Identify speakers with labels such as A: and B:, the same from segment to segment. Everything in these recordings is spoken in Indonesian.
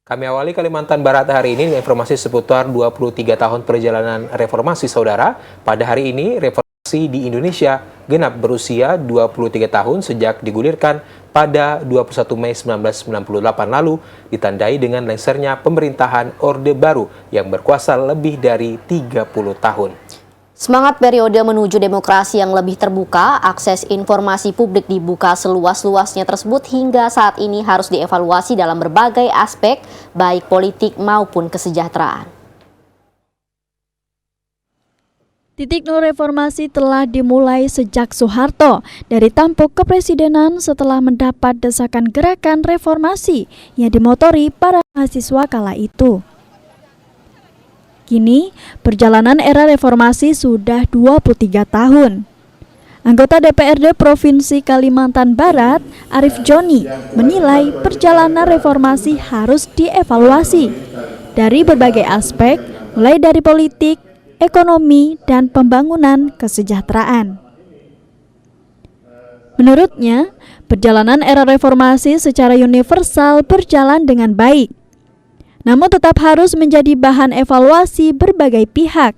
A: Kami awali Kalimantan Barat hari ini dengan informasi seputar 23 tahun perjalanan reformasi saudara. Pada hari ini, reformasi di Indonesia genap berusia 23 tahun sejak digulirkan pada 21 Mei 1998 lalu, ditandai dengan lengsernya pemerintahan Orde Baru yang berkuasa lebih dari 30 tahun.
B: Semangat periode menuju demokrasi yang lebih terbuka, akses informasi publik dibuka seluas-luasnya tersebut hingga saat ini harus dievaluasi dalam berbagai aspek, baik politik maupun kesejahteraan.
C: Titik nol reformasi telah dimulai sejak Soeharto dari tampuk kepresidenan setelah mendapat desakan gerakan reformasi yang dimotori para mahasiswa kala itu. Kini, perjalanan era reformasi sudah 23 tahun. Anggota DPRD Provinsi Kalimantan Barat, Arief Joni, menilai perjalanan reformasi harus dievaluasi dari berbagai aspek, mulai dari politik, ekonomi, dan pembangunan kesejahteraan. Menurutnya, perjalanan era reformasi secara universal berjalan dengan baik. Namun tetap harus menjadi bahan evaluasi berbagai pihak,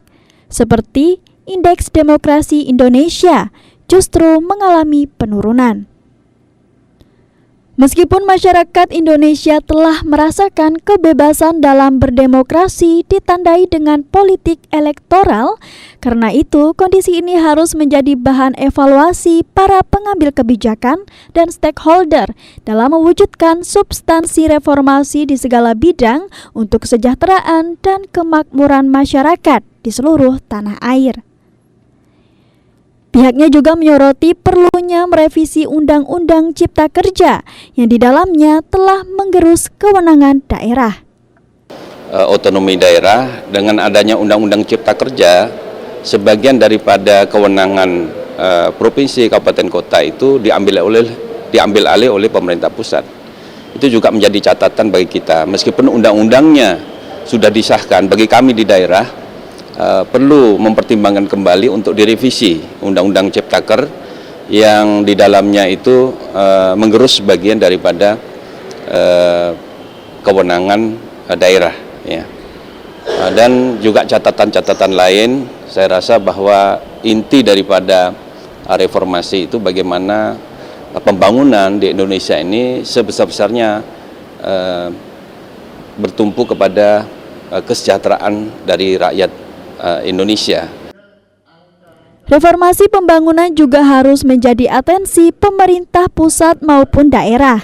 C: seperti Indeks Demokrasi Indonesia justru mengalami penurunan. Meskipun masyarakat Indonesia telah merasakan kebebasan dalam berdemokrasi ditandai dengan politik elektoral, karena itu kondisi ini harus menjadi bahan evaluasi para pengambil kebijakan dan stakeholder dalam mewujudkan substansi reformasi di segala bidang untuk kesejahteraan dan kemakmuran masyarakat di seluruh tanah air. Pihaknya juga menyoroti perlunya merevisi Undang-Undang Cipta Kerja yang di dalamnya telah menggerus kewenangan daerah.
D: Otonomi daerah dengan adanya Undang-Undang Cipta Kerja, sebagian daripada kewenangan provinsi, kabupaten, kota itu diambil alih oleh pemerintah pusat. Itu juga menjadi catatan bagi kita. Meskipun undang-undangnya sudah disahkan, bagi kami di daerah perlu mempertimbangkan kembali untuk direvisi Undang-Undang Ciptaker yang di dalamnya itu menggerus bagian daripada kewenangan daerah, ya. Dan juga catatan-catatan lain, saya rasa bahwa inti daripada reformasi itu bagaimana pembangunan di Indonesia ini sebesar-besarnya bertumpu kepada kesejahteraan dari rakyat Indonesia.
C: Reformasi pembangunan juga harus menjadi atensi pemerintah pusat maupun daerah.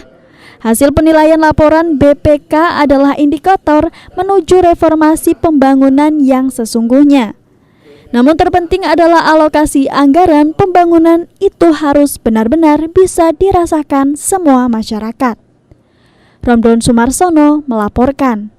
C: Hasil penilaian laporan BPK adalah indikator menuju reformasi pembangunan yang sesungguhnya. Namun terpenting adalah alokasi anggaran pembangunan itu harus benar-benar bisa dirasakan semua masyarakat. Romdon Sumarsono melaporkan.